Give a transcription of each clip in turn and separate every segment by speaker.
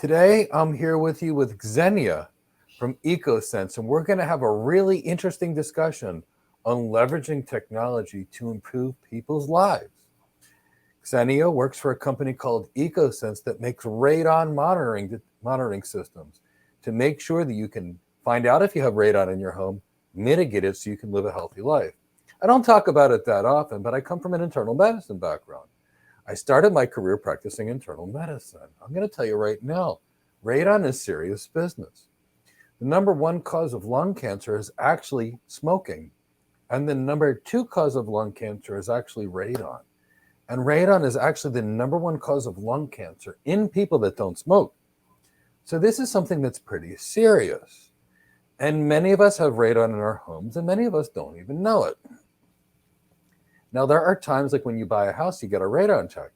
Speaker 1: Today, I'm here with you with Ksenia from Ecosense, and we're going to have a really interesting discussion on leveraging technology to improve people's lives. Ksenia works for a company called Ecosense that makes radon monitoring systems to make sure that you can find out if you have radon in your home, mitigate it so you can live a healthy life. I don't talk about it that often, but I come from an internal medicine background. I started my career practicing internal medicine. I'm going to tell you right now, radon is serious business. The number one cause of lung cancer is actually smoking. And the number two cause of lung cancer is actually radon. And radon is actually the number one cause of lung cancer in people that don't smoke. So this is something that's pretty serious. And many of us have radon in our homes, and many of us don't even know it. Now, there are times like when you buy a house, you get a radon check.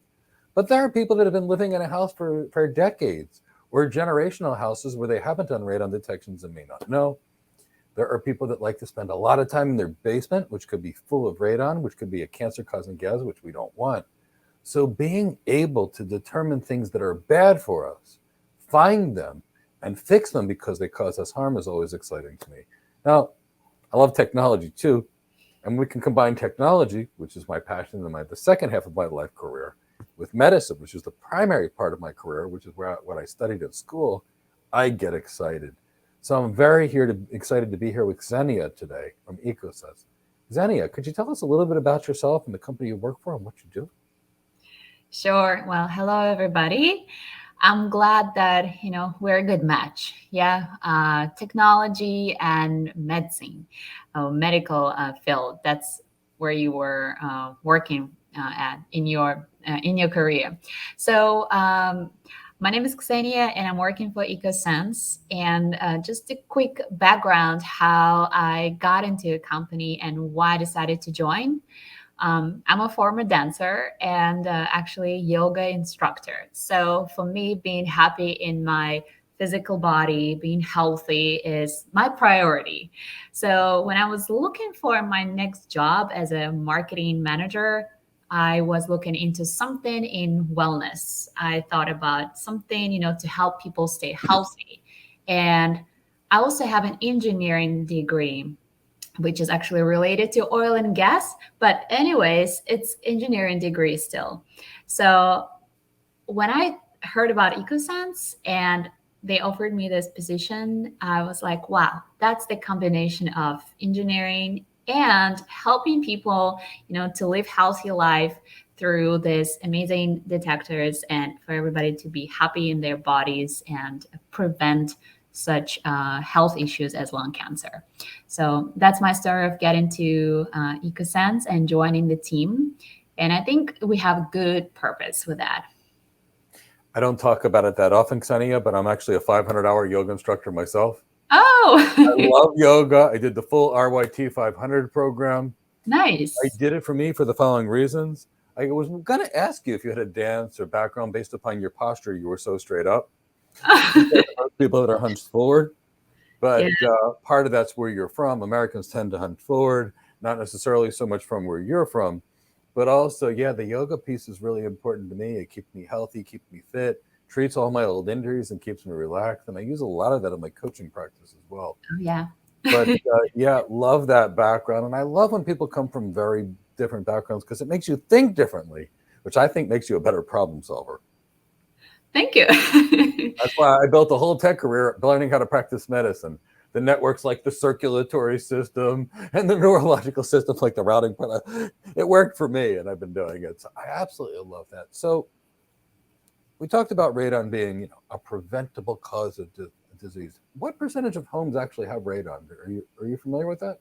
Speaker 1: But there are people that have been living in a house for decades, or generational houses where they haven't done radon detections and may not know. There are people that like to spend a lot of time in their basement, which could be full of radon, which could be a cancer-causing gas, which we don't want. So being able to determine things that are bad for us, find them, and fix them because they cause us harm is always exciting to me. Now, I love technology too. And we can combine technology, which is my passion and the second half of my life career, with medicine, which is the primary part of my career, which is what I studied at school. I get excited. So I'm very excited to be here with Ksenia today from Ecosense. Ksenia, could you tell us a little bit about yourself and the company you work for and what you do?
Speaker 2: Sure. Well, hello, everybody. I'm glad that, we're a good match. Yeah. Technology and medicine, medical field. That's where you were working at in your career. So, my name is Ksenia, and I'm working for Ecosense. And just a quick background how I got into a company and why I decided to join. I'm a former dancer and actually yoga instructor. So for me, being happy in my physical body, being healthy is my priority. So when I was looking for my next job as a marketing manager, I was looking into something in wellness. I thought about something, to help people stay healthy. And I also have an engineering degree, which is actually related to oil and gas. But anyways, it's engineering degree still. So when I heard about Ecosense and they offered me this position, I was like, wow, that's the combination of engineering and helping people, to live healthy life through these amazing detectors and for everybody to be happy in their bodies and prevent such health issues as lung cancer. So that's my story of getting to Ecosense and joining the team. And I think we have good purpose with that.
Speaker 1: I don't talk about it that often, Ksenia, but I'm actually a 500-hour yoga instructor myself.
Speaker 2: Oh,
Speaker 1: I love yoga. I did the full RYT 500 program.
Speaker 2: Nice.
Speaker 1: I did it for me for the following reasons. I was going to ask you if you had a dance or background based upon your posture. You were so straight up. People that are hunched forward. But part of that's where you're from. Americans tend to hunch forward, not necessarily so much from where you're from. But also, the yoga piece is really important to me. It keeps me healthy, keeps me fit, treats all my old injuries, and keeps me relaxed. And I use a lot of that in my coaching practice as well.
Speaker 2: Oh, yeah.
Speaker 1: But love that background. And I love when people come from very different backgrounds because it makes you think differently, which I think makes you a better problem solver.
Speaker 2: Thank you.
Speaker 1: That's why I built a whole tech career learning how to practice medicine. The networks like the circulatory system and the neurological systems like the routing. It worked for me, and I've been doing it. So I absolutely love that. So we talked about radon being, a preventable cause of disease. What percentage of homes actually have radon? Are you familiar with that?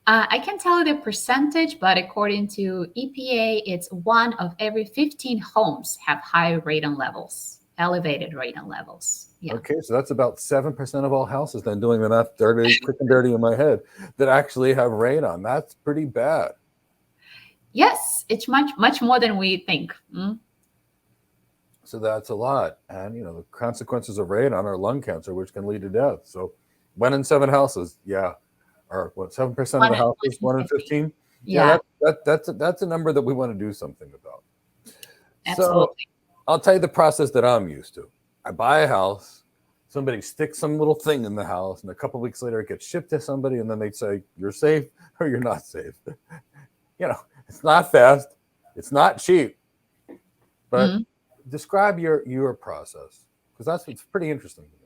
Speaker 2: I can tell you the percentage, but according to EPA, it's 1 of every 15 homes have high radon levels, elevated radon levels. Yeah.
Speaker 1: Okay, so that's about 7% of all houses, then doing the math quick and dirty in my head, that actually have radon. That's pretty bad.
Speaker 2: Yes, it's much more than we think.
Speaker 1: So that's a lot. And, the consequences of radon are lung cancer, which can lead to death. So 1 in 7 houses, or what, 7% of the houses, 1 in 15?
Speaker 2: Yeah.
Speaker 1: That's a number that we want to do something about.
Speaker 2: Absolutely.
Speaker 1: So I'll tell you the process that I'm used to. I buy a house, somebody sticks some little thing in the house, and a couple weeks later it gets shipped to somebody, and then they say, you're safe or you're not safe. It's not fast, it's not cheap, but
Speaker 2: Mhm.
Speaker 1: describe your process, because that's what's pretty interesting to me.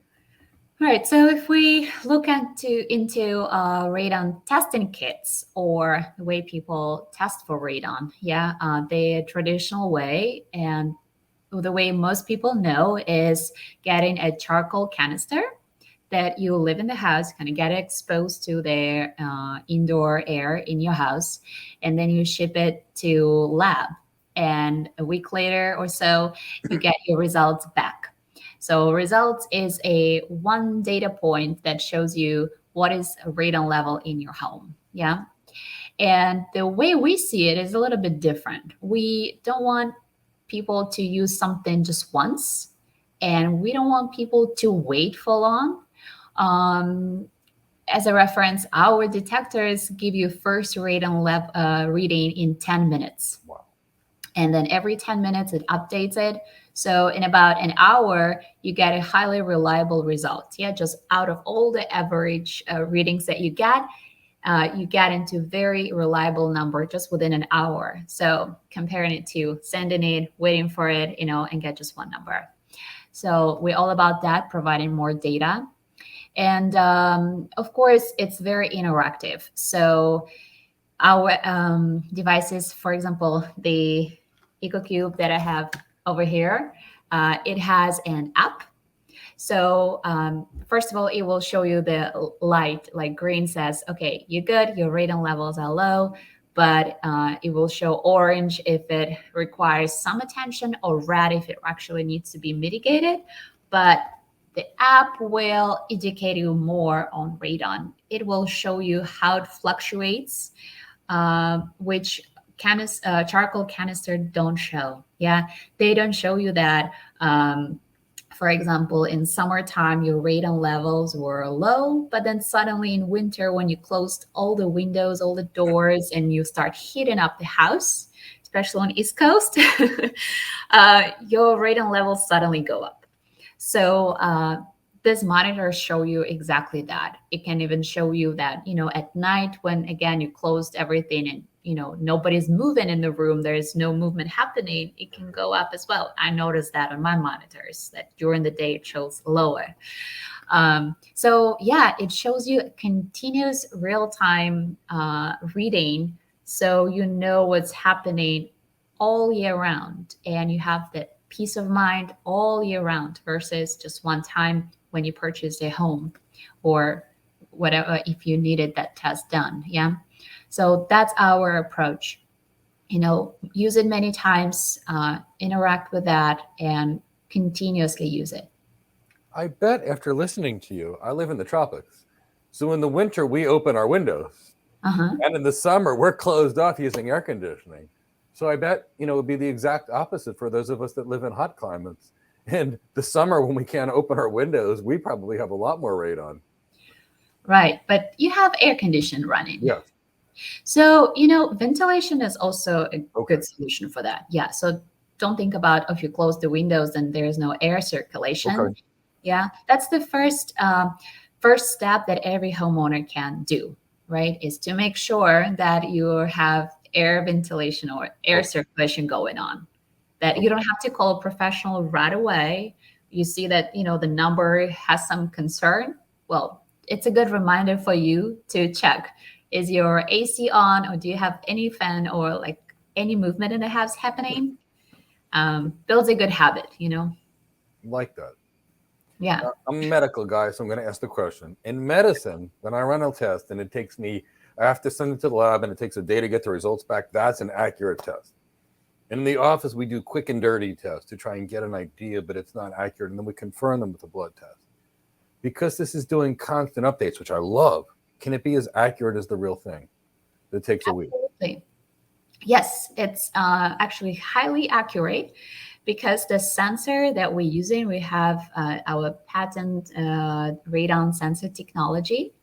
Speaker 2: Right. So if we look into radon testing kits or the way people test for radon, yeah, the traditional way and the way most people know is getting a charcoal canister that you live in the house, kind of get exposed to the indoor air in your house, and then you ship it to lab. And a week later or so, you get your results back. So results is a one data point that shows you what is a radon level in your home. Yeah. And the way we see it is a little bit different. We don't want people to use something just once, and we don't want people to wait for long. Um, as a reference, our detectors give you first reading in 10 minutes.
Speaker 1: Wow.
Speaker 2: And then every 10 minutes, it updates it. So in about an hour, you get a highly reliable result. Yeah, just out of all the average readings that you get into very reliable number just within an hour. So comparing it to sending it, waiting for it, and get just one number. So we're all about that, providing more data. And of course, it's very interactive. So our devices, for example, the EcoCube that I have over here, it has an app. So first of all, it will show you the light, like green says, okay, you're good, your radon levels are low, but it will show orange if it requires some attention, or red if it actually needs to be mitigated. But the app will educate you more on radon. It will show you how it fluctuates, which charcoal canister don't show. Yeah, they don't show you that. For example, in summertime, your radon levels were low, but then suddenly in winter, when you closed all the windows, all the doors, and you start heating up the house, especially on East Coast, your radon levels suddenly go up. So this monitors show you exactly that. It can even show you that, at night when, again, you closed everything and, nobody's moving in the room, there's no movement happening, it can go up as well. I noticed that on my monitors, that during the day it shows lower. So yeah, it shows you continuous real-time reading, so you know what's happening all year round, and you have the peace of mind all year round versus just one time when you purchased a home or whatever, if you needed that test done. Yeah. So that's our approach. Use it many times, interact with that, and continuously use it.
Speaker 1: I bet after listening to you, I live in the tropics. So in the winter, we open our windows.
Speaker 2: Uh-huh.
Speaker 1: And in the summer, we're closed off using air conditioning. So I bet, it would be the exact opposite for those of us that live in hot climates. And the summer, when we can't open our windows, we probably have a lot more radon.
Speaker 2: Right. But you have air conditioning running.
Speaker 1: Yes.
Speaker 2: So, ventilation is also a
Speaker 1: Okay.
Speaker 2: good solution for that. Yeah. So don't think about if you close the windows and there's no air circulation.
Speaker 1: Okay.
Speaker 2: Yeah. That's the first step that every homeowner can do, right? Is to make sure that you have air ventilation or air
Speaker 1: Okay.
Speaker 2: circulation going on. That you
Speaker 1: Okay.
Speaker 2: don't have to call a professional right away. You see that, the number has some concern. Well, it's a good reminder for you to check. Is your AC on, or do you have any fan or like any movement in the house happening? Builds a good habit.
Speaker 1: Like that.
Speaker 2: Yeah.
Speaker 1: I'm a medical guy, so I'm going to ask the question. In medicine, when I run a test and I have to send it to the lab and it takes a day to get the results back, that's an accurate test. In the office, we do quick and dirty tests to try and get an idea, but it's not accurate. And then we confirm them with a blood test. Because this is doing constant updates, which I love, can it be as accurate as the real thing that takes a week?
Speaker 2: Absolutely. Yes, it's actually highly accurate because the sensor that we're using, we have our patent radon sensor technology.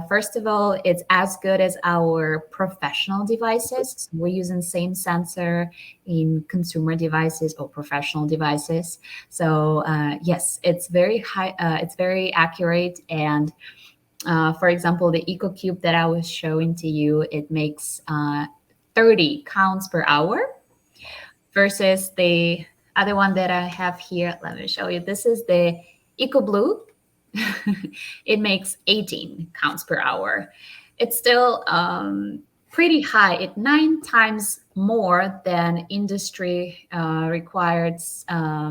Speaker 2: First of all, it's as good as our professional devices. We're using same sensor in consumer devices or professional devices. So yes, it's very high. It's very accurate. And for example, the EcoCube that I was showing to you, it makes 30 counts per hour versus the other one that I have here. Let me show you. This is the EcoBlue. It makes 18 counts per hour. It's still pretty high. It's 9 times more than industry required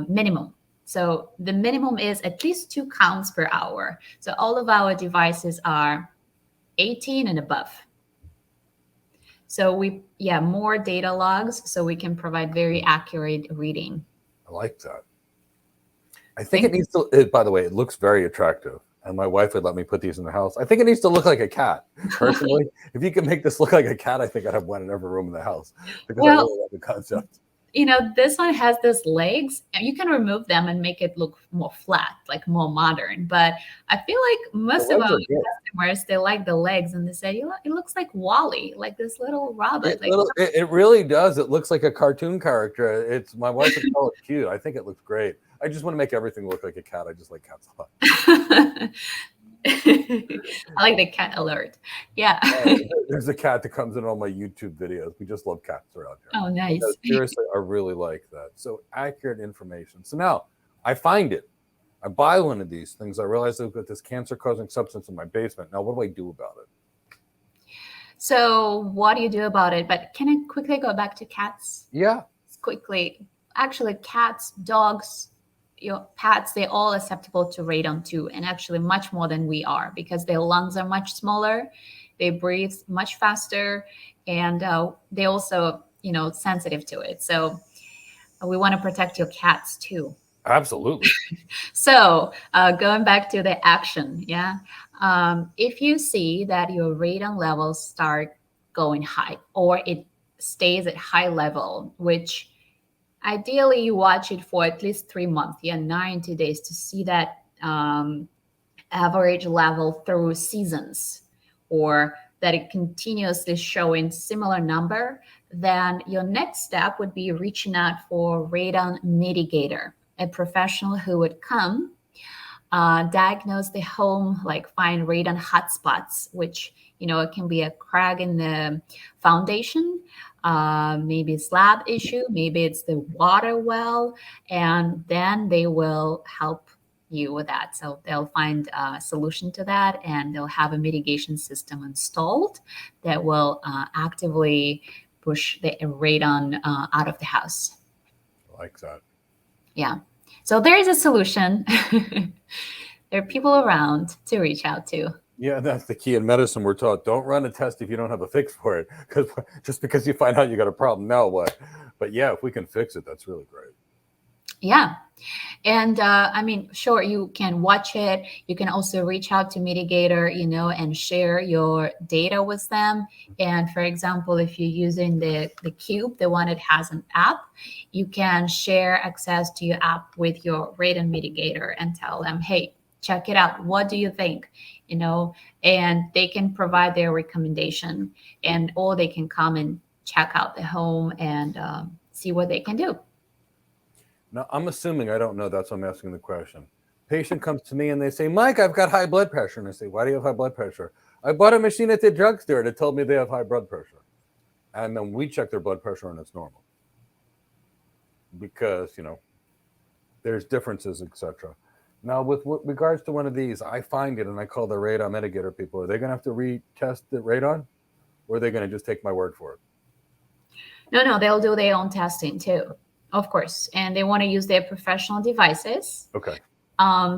Speaker 2: minimum. So the minimum is at least 2 counts per hour. So all of our devices are 18 and above. So more data logs so we can provide very accurate reading.
Speaker 1: I like that. I think it needs to, by the way, it looks very attractive. And my wife would let me put these in the house. I think it needs to look like a cat, personally. If you can make this look like a cat, I think I'd have one in every room in the house because I really love the concept.
Speaker 2: This one has these legs, and you can remove them and make it look more flat, like more modern. But I feel like most of our customers, they like the legs, and they say, it looks like Wally, like this little robot.
Speaker 1: It really does. It looks like a cartoon character. My wife would call it cute. I think it looks great. I just want to make everything look like a cat. I just like cats a lot.
Speaker 2: I like the cat alert. Yeah.
Speaker 1: There's a cat that comes in all my YouTube videos. We just love cats around here.
Speaker 2: Oh, nice.
Speaker 1: Seriously, I really like that. So accurate information. So now I find it. I buy one of these things. I realize I've got this cancer-causing substance in my basement. Now, what do I do about it?
Speaker 2: So what do you do about it? But can I quickly go back to cats?
Speaker 1: Yeah.
Speaker 2: Quickly. Actually, cats, dogs, pets, they're all susceptible to radon too, and actually much more than we are because their lungs are much smaller, they breathe much faster, and they also, sensitive to it. So we want to protect your cats too.
Speaker 1: Absolutely.
Speaker 2: So going back to the action, if you see that your radon levels start going high or it stays at high level, which ideally, you watch it for at least 3 months, 90 days to see that average level through seasons, or that it continuously showing similar number. Then your next step would be reaching out for radon mitigator, a professional who would come, diagnose the home, like find radon hotspots, which it can be a crack in the foundation. Maybe a slab issue, maybe it's the water well, and then they will help you with that. So they'll find a solution to that, and they'll have a mitigation system installed that will actively push the radon out of the house.
Speaker 1: I like that.
Speaker 2: Yeah. So there is a solution. There are people around to reach out to.
Speaker 1: Yeah, that's the key in medicine. We're taught, don't run a test if you don't have a fix for it, because just because you find out you got a problem, now what? But yeah, if we can fix it, that's really great.
Speaker 2: Yeah. And sure, you can watch it. You can also reach out to Mitigator, and share your data with them. And for example, if you're using the Cube, the one that has an app, you can share access to your app with your radon mitigator and tell them, hey, check it out. What do you think? And they can provide their recommendation, or they can come and check out the home and see what they can do.
Speaker 1: Now, I'm assuming I don't know. That's why I'm asking the question. Patient comes to me and they say, Mike, I've got high blood pressure. And I say, why do you have high blood pressure? I bought a machine at the drugstore that told me they have high blood pressure. And then we check their blood pressure and it's normal. Because, there's differences, etc. Now, with regards to one of these, I find it and I call the radon mitigator people. Are they going to have to retest the radon? Or are they going to just take my word for it?
Speaker 2: No, they'll do their own testing too. Of course, and they want to use their professional devices.
Speaker 1: Okay.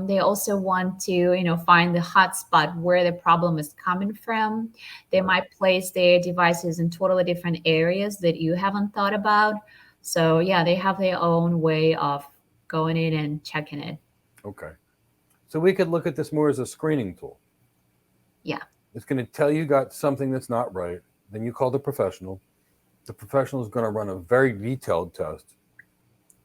Speaker 2: They also want to, find the hotspot where the problem is coming from. They might place their devices in totally different areas that you haven't thought about. So yeah, they have their own way of going in and checking it.
Speaker 1: Okay. So we could look at this more as a screening tool.
Speaker 2: Yeah.
Speaker 1: It's going to tell you got something that's not right. Then you call the professional. The professional is going to run a very detailed test.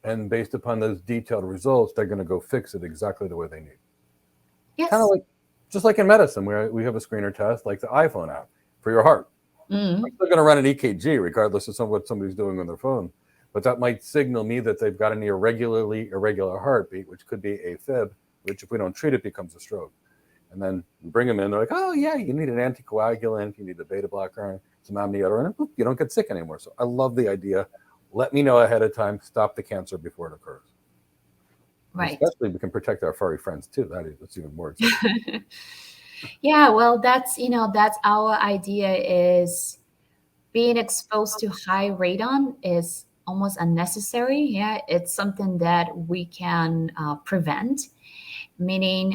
Speaker 1: And based upon those detailed results, they're going to go fix it exactly the way they need.
Speaker 2: Yes.
Speaker 1: Just like in medicine, where we have a screener test like the iPhone app for your heart. I'm still going to run an EKG regardless of what somebody's doing on their phone, but that might signal me that they've got an irregular heartbeat, which could be AFib, which if we don't treat it becomes a stroke. And then you bring them in, they're like, oh yeah, you need an anticoagulant, you need a beta blocker, some amiodarone, and you don't get sick anymore. So I love the idea. Let me know ahead of time, stop the cancer before it occurs.
Speaker 2: Right.
Speaker 1: Especially we can protect our furry friends too. That's even more exciting.
Speaker 2: Yeah, well, that's our idea is being exposed to high radon is almost unnecessary. Yeah, it's something that we can prevent, meaning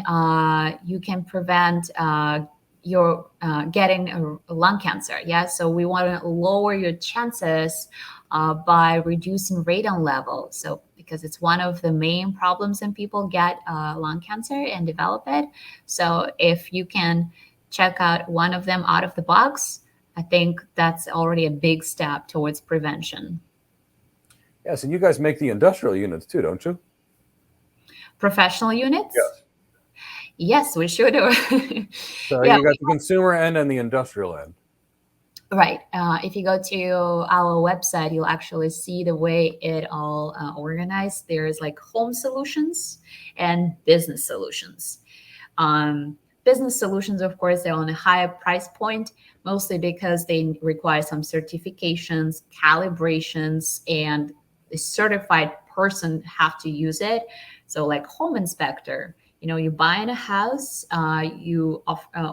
Speaker 2: you can prevent your getting a lung cancer. Yeah, so we want to lower your chances by reducing radon level. So because it's one of the main problems when people get lung cancer and develop it. So if you can check out one of them out of the box, I think that's already a big step towards prevention.
Speaker 1: Yes, and you guys make the industrial units too, don't you?
Speaker 2: Professional units?
Speaker 1: Yes.
Speaker 2: Yes, we sure do.
Speaker 1: So
Speaker 2: Yeah,
Speaker 1: you got the consumer end and the industrial end.
Speaker 2: right. If you go to our website, you'll actually see the way it all organized. There's like home solutions and business solutions. Business solutions, of course, they're on a higher price point, mostly because they require some certifications, calibrations, and a certified person have to use it. So like home inspector, you buy in a house, you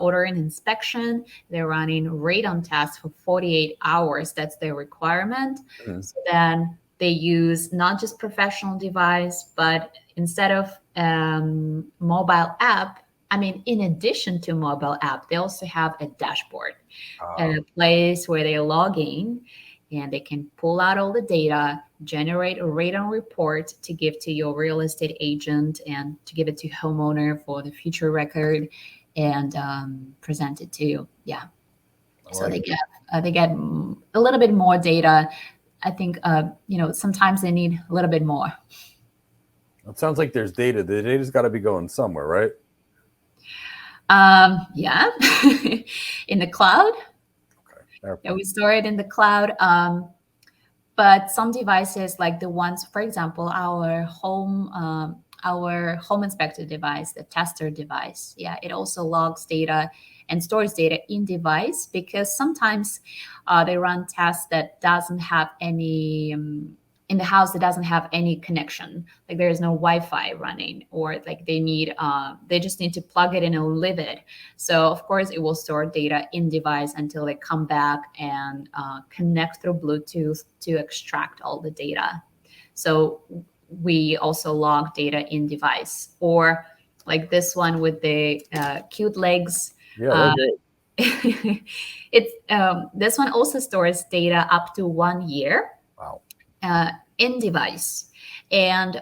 Speaker 2: order an inspection, they're running radon tests for 48 hours. That's their requirement.
Speaker 1: Mhm.
Speaker 2: So then they use not just professional device, but instead of mobile app, I mean, in addition to mobile app, they also have a dashboard, a place where they log in and they can pull out all the data, generate a radon report to give to your real estate agent and to give it to homeowner for the future record and present it to you. Yeah. So they get a little bit more data. I think, sometimes they need a little bit more.
Speaker 1: It sounds like there's data. The data's got to be going somewhere, right?
Speaker 2: Yeah, in the cloud.
Speaker 1: Okay.
Speaker 2: Yeah, we store it in the cloud. But some devices, like the ones, for example, our home inspector device, the tester device, yeah, it also logs data and stores data in device because sometimes they run tests that doesn't have any in the house that doesn't have any connection, like there is no Wi-Fi running, or like they just need to plug it in and leave it. So of course it will store data in device until they come back and connect through Bluetooth to extract all the data. So we also log data in device, or like this one with the cute legs.
Speaker 1: Yeah,
Speaker 2: It's this one also stores data up to 1 year.
Speaker 1: Wow.
Speaker 2: In device, and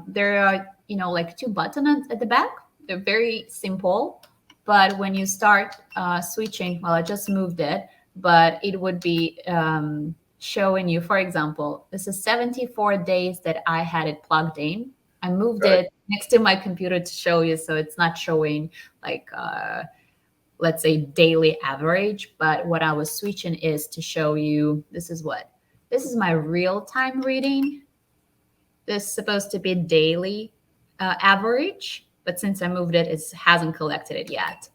Speaker 2: there are like two buttons at the back. They're very simple, but when you start switching, well, I just moved it, but it would be showing you, for example, this is 74 days that I had it plugged in. I moved it next to my computer to show you, so it's not showing like let's say daily average, but what I was switching is to show you this is my real-time reading. This is supposed to be daily average, but since I moved it, it hasn't collected it yet.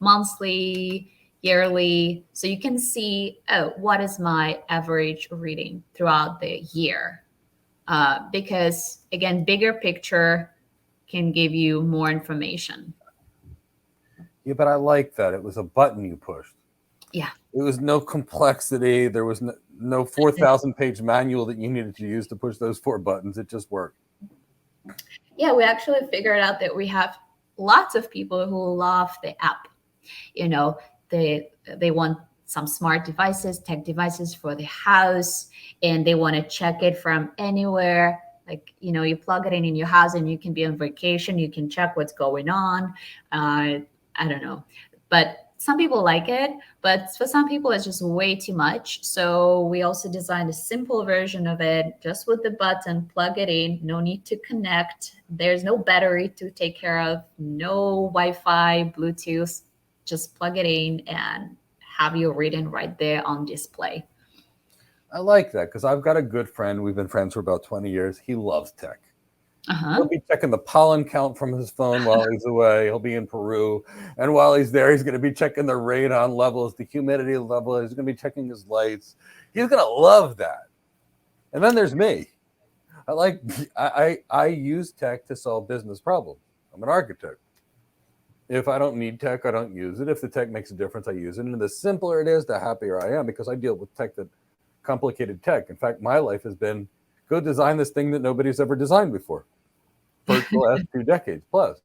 Speaker 2: Monthly, yearly, so you can see, what is my average reading throughout the year? Because again, bigger picture can give you more information.
Speaker 1: Yeah, but I like that. It was a button you pushed.
Speaker 2: Yeah.
Speaker 1: It was no complexity. There was no 4,000 page manual that you needed to use to push those 4 buttons. It just worked.
Speaker 2: Yeah, we actually figured out that we have lots of people who love the app. They want some smart devices, tech devices for the house, and they want to check it from anywhere. Like, you plug it in your house and you can be on vacation. You can check what's going on. I don't know. But some people like it, but for some people it's just way too much. So we also designed a simple version of it, just with the button, plug it in, no need to connect. There's no battery to take care of, no Wi-Fi, Bluetooth, just plug it in and have your reading right there on display.
Speaker 1: I like that because I've got a good friend. We've been friends for about 20 years. He loves tech. He'll
Speaker 2: Uh-huh.
Speaker 1: be checking the pollen count from his phone while he's away. He'll be in Peru. And while he's there, he's going to be checking the radon levels, the humidity level. He's going to be checking his lights. He's going to love that. And then there's me. I use tech to solve business problems. I'm an architect. If I don't need tech, I don't use it. If the tech makes a difference, I use it. And the simpler it is, the happier I am because I deal with complicated tech. In fact, my life has been go design this thing that nobody's ever designed before for the last 2 decades plus.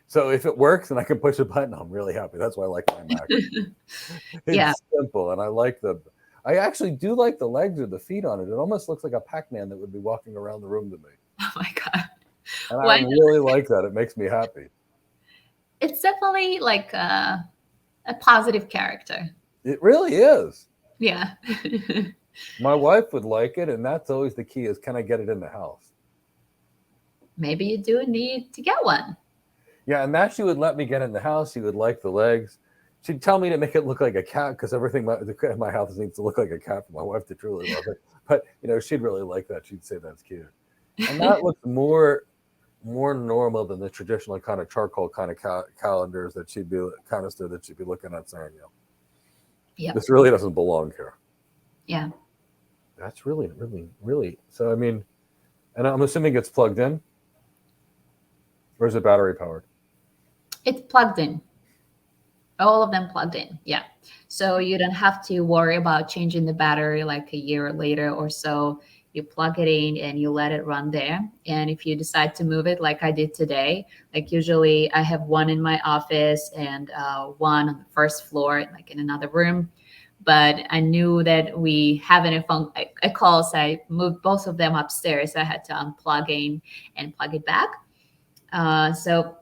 Speaker 1: So if it works and I can push a button, I'm really happy. That's why I like my Mac.
Speaker 2: Yeah.
Speaker 1: It's simple, and I actually do like the legs or the feet on it. It almost looks like a Pac-Man that would be walking around the room to me.
Speaker 2: Oh my God.
Speaker 1: And
Speaker 2: Why
Speaker 1: I
Speaker 2: not?
Speaker 1: really like that. It makes me happy.
Speaker 2: It's definitely like a positive character.
Speaker 1: It really is.
Speaker 2: Yeah.
Speaker 1: My wife would like it, and that's always the key is can I get it in the house?
Speaker 2: Maybe you do need to get one.
Speaker 1: Yeah, and that she would let me get in the house. She would like the legs. She'd tell me to make it look like a cat because everything in my house needs to look like a cat for my wife to truly love it. But she'd really like that. She'd say that's cute, and that looks more normal than the traditional kind of charcoal kind of calendars that she'd be canister that she'd be looking at saying,
Speaker 2: Yeah.
Speaker 1: this really doesn't belong here.
Speaker 2: Yeah.
Speaker 1: That's really, really, really. So I mean, and I'm assuming it's plugged in, or is it battery powered?
Speaker 2: It's plugged in. All of them plugged in. Yeah. So you don't have to worry about changing the battery like a year later or so. You plug it in and you let it run there. And if you decide to move it, like I did today, like usually I have one in my office and one on the first floor, like in another room. But I knew that we have a call, so I moved both of them upstairs. I had to unplug in and plug it back. So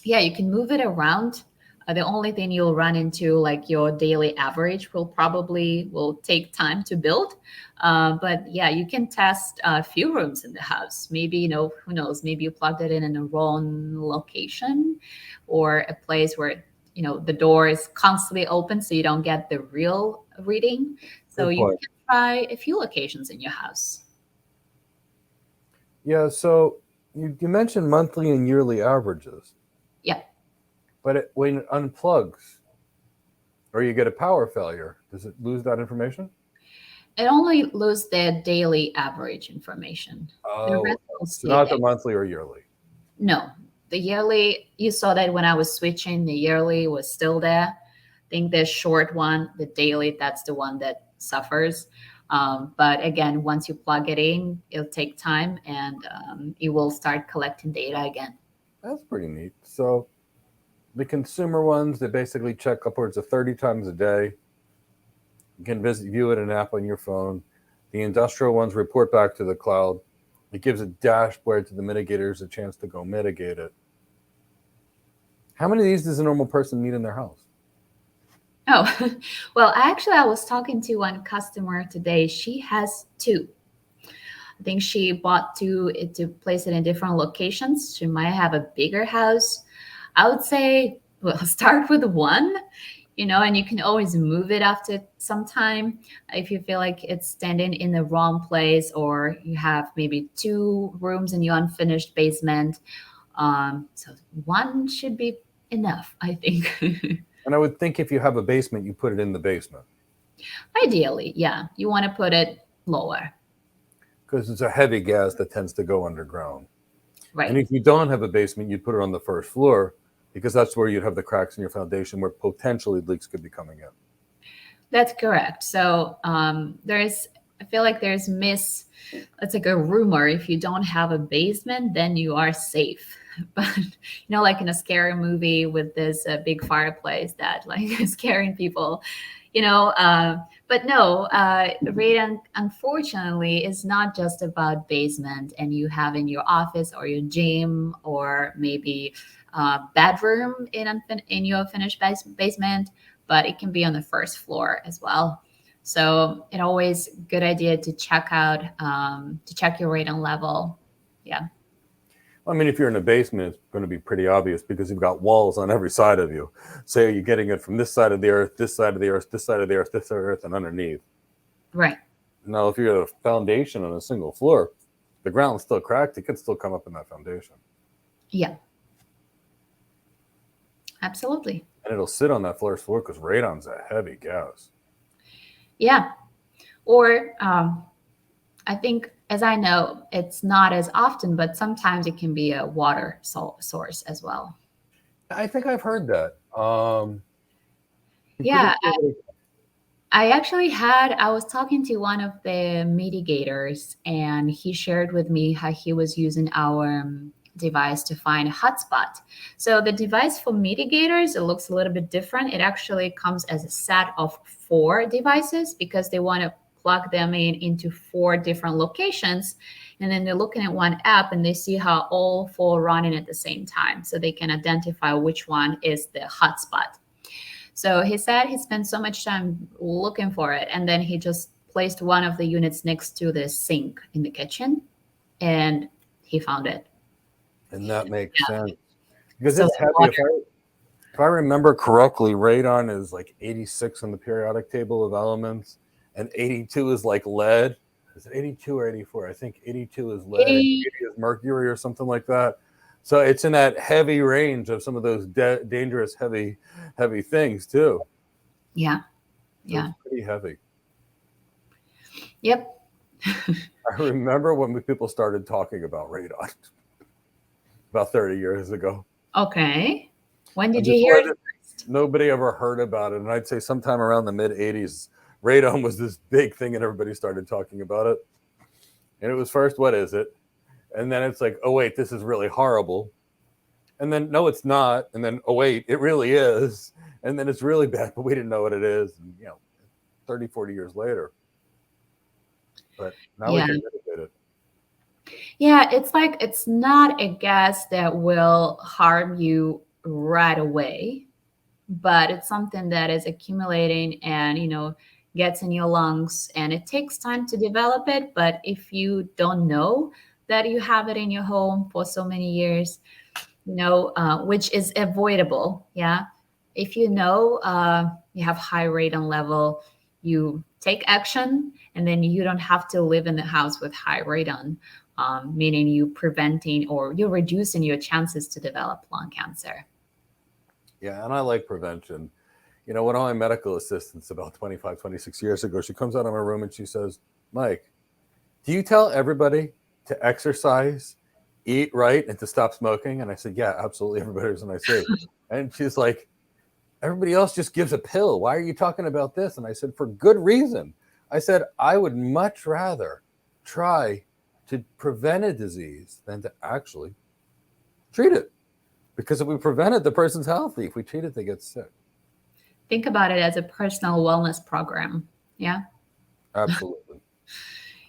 Speaker 2: yeah, you can move it around. The only thing you'll run into, like your daily average, will take time to build. But yeah, you can test a few rooms in the house. Maybe, who knows, maybe you plugged it in a wrong location or a place where, the door is constantly open so you don't get the real reading. So
Speaker 1: Good
Speaker 2: you
Speaker 1: point.
Speaker 2: can try a few locations in your house.
Speaker 1: Yeah. So you mentioned monthly and yearly averages.
Speaker 2: Yeah.
Speaker 1: But when it unplugs or you get a power failure, does it lose that information?
Speaker 2: It only loses the daily average information. The
Speaker 1: Oh,
Speaker 2: rest will
Speaker 1: so
Speaker 2: stay
Speaker 1: not
Speaker 2: there.
Speaker 1: the monthly or yearly.
Speaker 2: No, the yearly, you saw that when I was switching, the yearly was still there. I think the short one, the daily, that's the one that suffers. But again, once you plug it in, it'll take time and it will start collecting data again.
Speaker 1: That's pretty neat. So the consumer ones, they basically check upwards of 30 times a day. You can view it in an app on your phone. The industrial ones report back to the cloud. It gives a dashboard to the mitigators a chance to go mitigate it. How many of these does a normal person need in their house?
Speaker 2: Oh, well, I was talking to one customer today. She has 2. I think she bought 2 to place it in different locations. She might have a bigger house. I would say, well, start with 1, and you can always move it after some time if you feel like it's standing in the wrong place or you have maybe 2 rooms in your unfinished basement. So 1 should be enough, I think.
Speaker 1: And I would think if you have a basement, you put it in the basement
Speaker 2: Ideally, yeah, you want to put it lower,
Speaker 1: because it's a heavy gas that tends to go underground. And
Speaker 2: right?
Speaker 1: if you don't have a basement, you'd put it on the first floor because that's where you'd have the cracks in your foundation where potentially leaks could be coming in.
Speaker 2: That's correct. So I feel like it's like a rumor. If you don't have a basement, then you are safe. But like in a scary movie with this big fireplace that like is scaring people, But no, radon, unfortunately, is not just about basement and you have in your office or your gym or maybe bedroom in your finished basement, but it can be on the first floor as well. So it always good idea to check out to check your radon level. Yeah.
Speaker 1: I mean, if you're in a basement, it's going to be pretty obvious because you've got walls on every side of you. Say you're getting it from this side of the earth, this side of the earth, this side of the earth, this side of the earth, and underneath.
Speaker 2: Right.
Speaker 1: Now, if you're at a foundation on a single floor, the ground's still cracked. It could still come up in that foundation.
Speaker 2: Yeah. Absolutely.
Speaker 1: And it'll sit on that first floor because radon's a heavy gas.
Speaker 2: Yeah. Or I think, as I know, it's not as often, but sometimes it can be a water source as well.
Speaker 1: I think I've heard that. I'm pretty
Speaker 2: Yeah,
Speaker 1: sure.
Speaker 2: I was talking to one of the mitigators, and he shared with me how he was using our device to find a hotspot. So the device for mitigators, it looks a little bit different. It actually comes as a set of 4 devices because they want to plug them into 4 different locations. And then they're looking at one app and they see how all 4 running at the same time. So they can identify which one is the hotspot. So he said he spent so much time looking for it. And then he just placed one of the units next to the sink in the kitchen and he found it.
Speaker 1: And that makes sense because
Speaker 2: So
Speaker 1: it's
Speaker 2: the
Speaker 1: heavy.
Speaker 2: water,
Speaker 1: If I remember correctly, radon is like 86 on the periodic table of elements, and 82 is like lead. Is it 82 or 84? I think 82 is lead and 80 is mercury or something like that. So it's in that heavy range of some of those dangerous heavy things too.
Speaker 2: yeah,
Speaker 1: So
Speaker 2: yeah,
Speaker 1: it's pretty heavy.
Speaker 2: yep.
Speaker 1: I remember when people started talking about radon about 30 years ago.
Speaker 2: Okay. When
Speaker 1: And
Speaker 2: did you hear
Speaker 1: before
Speaker 2: it?
Speaker 1: that, nobody ever heard about it. And I'd say sometime around the mid 80s, radon was this big thing and everybody started talking about it. And it was first, what is it? And then it's like, oh, wait, this is really horrible. And then, no, it's not. And then, oh, wait, it really is. And then it's really bad, but we didn't know what it is. And, 30, 40 years later. But now we
Speaker 2: Yeah.
Speaker 1: can mitigate it.
Speaker 2: Yeah, it's like it's not a gas that will harm you right away, but it's something that is accumulating and, gets in your lungs and it takes time to develop it. But if you don't know that you have it in your home for so many years, which is avoidable. Yeah. If you know you have high radon level, you take action and then you don't have to live in the house with high radon, meaning you preventing or you're reducing your chances to develop lung cancer.
Speaker 1: Yeah, and I like prevention. One of my medical assistants about 25, 26 years ago, she comes out of my room and she says, Mike, do you tell everybody to exercise, eat right, and to stop smoking? And I said, yeah, absolutely. Everybody does. And I say, and she's like, everybody else just gives a pill. Why are you talking about this? And I said, for good reason. I said, I would much rather try to prevent a disease than to actually treat it. Because if we prevent it, the person's healthy. If we treat it, they get sick.
Speaker 2: Think about it as a personal wellness program. Yeah.
Speaker 1: Absolutely.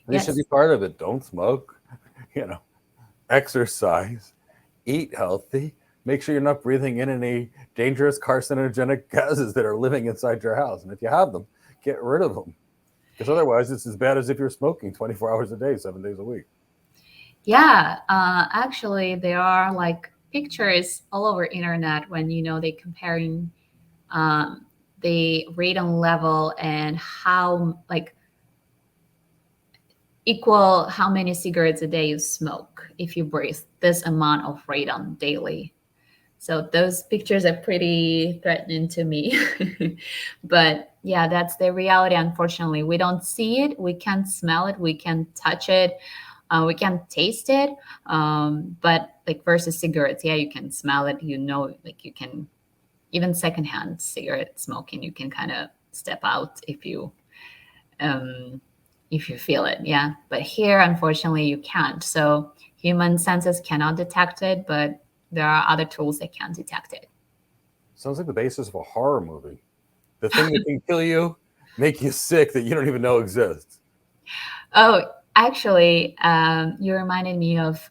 Speaker 1: They
Speaker 2: Yes.
Speaker 1: should be part of it. Don't smoke, exercise, eat healthy, make sure you're not breathing in any dangerous carcinogenic gases that are living inside your house. And if you have them, get rid of them. Because otherwise, it's as bad as if you're smoking 24 hours a day, 7 days a week.
Speaker 2: Yeah. Actually, there are like pictures all over internet when, they comparing the radon level and how like equal how many cigarettes a day you smoke if you breathe this amount of radon daily. So those pictures are pretty threatening to me. But yeah, that's the reality. Unfortunately, we don't see it, we can't smell it, we can't touch it, we can't taste it. But like versus cigarettes, yeah, you can smell it, like you can even secondhand cigarette smoking, you can kind of step out um, if you feel it. Yeah. But here, unfortunately, you can't. So human senses cannot detect it, but there are other tools that can detect it.
Speaker 1: Sounds like the basis of a horror movie. The thing that can kill you make you sick that you don't even know exists?
Speaker 2: Oh, actually, you reminded me of.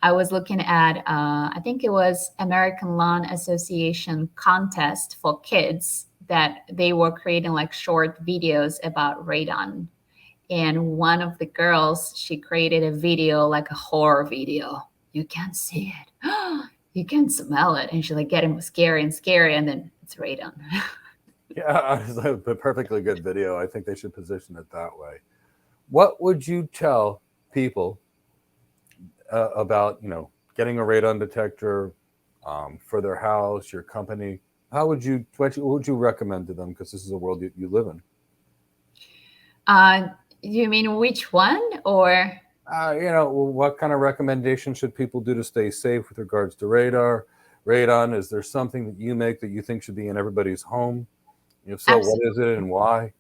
Speaker 2: I was looking at, I think it was American Lawn Association contest for kids that they were creating like short videos about radon. And one of the girls, she created a video, like a horror video. You can't see it. You can smell it. And she's like getting scary and scary. And then it's radon.
Speaker 1: Yeah, it's a perfectly good video. I think they should position it that way. What would you tell people about, getting a radon detector for their house, your company? What would you recommend to them? Because this is a world you live in.
Speaker 2: Uh, you mean which one? Or
Speaker 1: What kind of recommendations should people do to stay safe with regards to radon? Is there something that you make that you think should be in everybody's home? If so, what is it and why?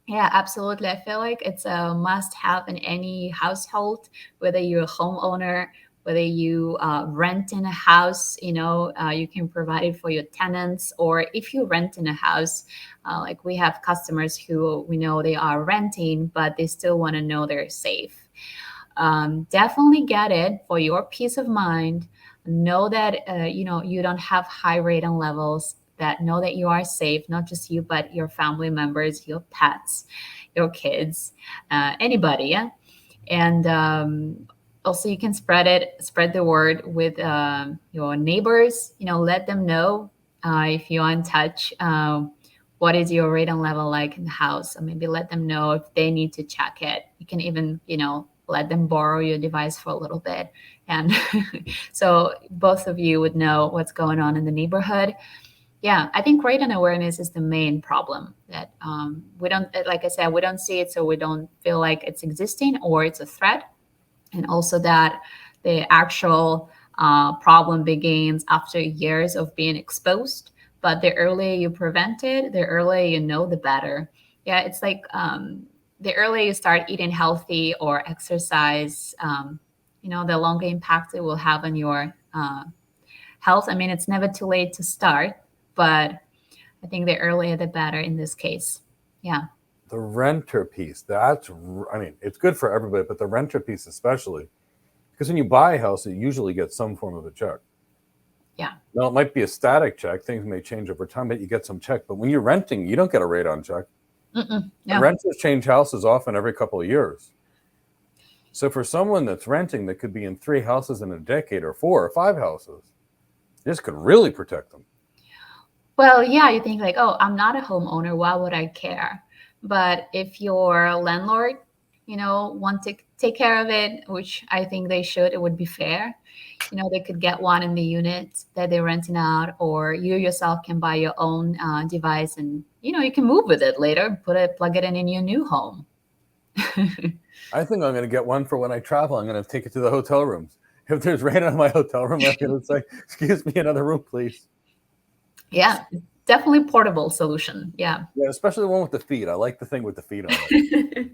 Speaker 2: Yeah, absolutely. I feel like it's a must have in any household, whether you're a homeowner, whether you rent in a house, you can provide it for your tenants. Or if you rent in a house, like we have customers who we know they are renting, but they still want to know they're safe. Definitely get it for your peace of mind. Know that you don't have high radon levels. That know that you are safe, not just you, but your family members, your pets, your kids, anybody. Yeah, and also you can spread the word with your neighbors. Let them know if you're in touch. What is your radon level like in the house? Or maybe let them know if they need to check it. You can even, let them borrow your device for a little bit. And so both of you would know what's going on in the neighborhood. Yeah, I think radon awareness is the main problem that we don't, like I said, we don't see it, so we don't feel like it's existing or it's a threat. And also that the actual problem begins after years of being exposed. But the earlier you prevent it, the earlier you know, the better. Yeah, it's like the earlier you start eating healthy or exercise, the longer impact it will have on your health. I mean, it's never too late to start, but I think the earlier the better in this case. Yeah.
Speaker 1: The renter piece, I mean, it's good for everybody, but the renter piece especially, because when you buy a house, you usually get some form of a check.
Speaker 2: Yeah.
Speaker 1: Now, it might be a static check. Things may change over time, but you get some check. But when you're renting, you don't get a radon check.
Speaker 2: No.
Speaker 1: And renters change houses often every couple of years. So for someone that's renting that could be in 3 houses in a decade or 4 or 5 houses, this could really protect them.
Speaker 2: Well, yeah, you think like, oh, I'm not a homeowner. Why would I care? But if your landlord, want to take care of it, which I think they should, it would be fair. They could get one in the unit that they're renting out, or you yourself can buy your own device, and you can move with it later, plug it in your new home.
Speaker 1: I think I'm going to get one for when I travel. I'm going to take it to the hotel rooms. If there's radon in my hotel room, I'm going to say, "Excuse me, another room, please."
Speaker 2: Yeah, definitely portable solution. Yeah.
Speaker 1: Yeah, especially the one with the feet. I like the thing with the feet on it.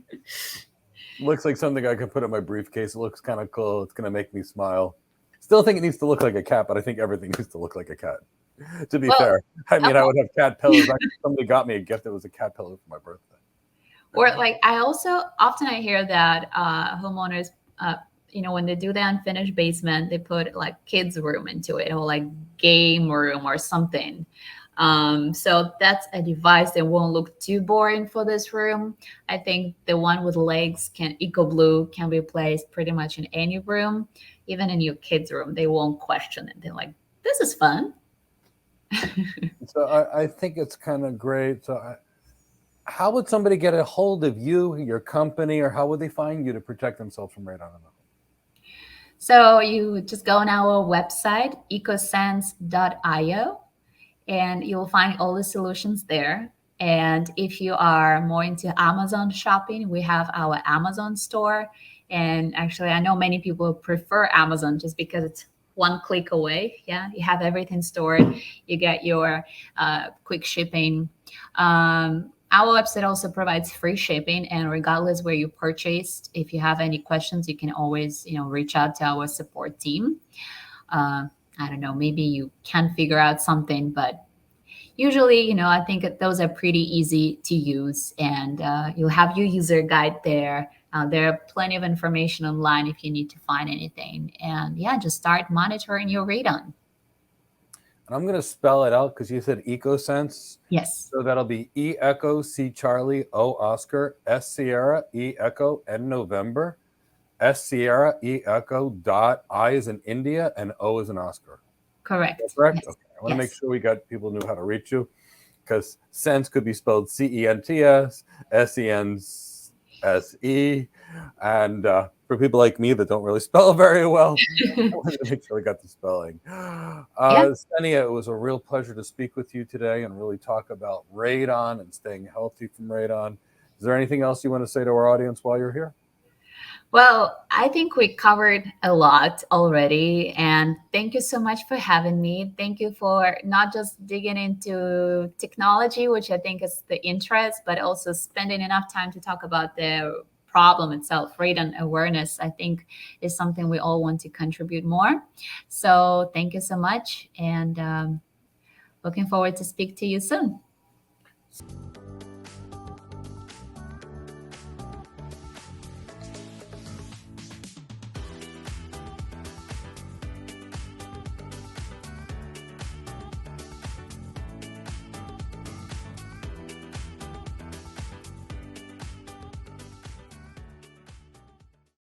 Speaker 1: Looks like something I could put in my briefcase. It looks kind of cool. It's going to make me smile. Still think it needs to look like a cat, but I think everything needs to look like a cat. To be fair, I mean, I would have cat pillows. Actually, somebody got me a gift that was a cat pillow for my birthday.
Speaker 2: Or like I also often I hear that homeowners, when they do the unfinished basement, they put like kids' room into it, or like game room or something. So that's a device that won't look too boring for this room. I think the one with legs EcoBlue can be placed pretty much in any room, even in your kids' room. They won't question it. They're like, "This is fun."
Speaker 1: So I think it's kind of great. So how would somebody get a hold of you, your company, or how would they find you to protect themselves from radon?
Speaker 2: So you just go on our website, ecosense.io, and you'll find all the solutions there. And if you are more into Amazon shopping, we have our Amazon store. And actually, I know many people prefer Amazon just because it's one click away. Yeah, you have everything stored. You get your quick shipping. Our website also provides free shipping, and regardless where you purchased, if you have any questions, you can always reach out to our support team. I don't know, maybe you can't figure out something, but usually, I think that those are pretty easy to use, and you'll have your user guide there. There are plenty of information online if you need to find anything. And yeah, just start monitoring your radon.
Speaker 1: And I'm going to spell it out because you said Ecosense.
Speaker 2: Yes.
Speaker 1: So that'll be E Echo, C Charlie, O Oscar, S Sierra, E Echo, N November, S Sierra, E Echo, dot, I is in India, and O is in Oscar.
Speaker 2: Correct.
Speaker 1: Correct?
Speaker 2: Yes.
Speaker 1: Okay. I want to make
Speaker 2: Yes.
Speaker 1: sure we got people knew how to reach you, because sense could be spelled CENTS, SENSE. And for people like me that don't really spell very well, I wanted to make sure we got the spelling.
Speaker 2: Yeah.
Speaker 1: Ksenia, it was a real pleasure to speak with you today and really talk about radon and staying healthy from radon. Is there anything else you want to say to our audience while you're here?
Speaker 2: Well, I think we covered a lot already. And thank you so much for having me. Thank you for not just digging into technology, which I think is the interest, but also spending enough time to talk about the problem itself. Radon awareness, I think, is something we all want to contribute more. So thank you so much. And looking forward to speak to you soon.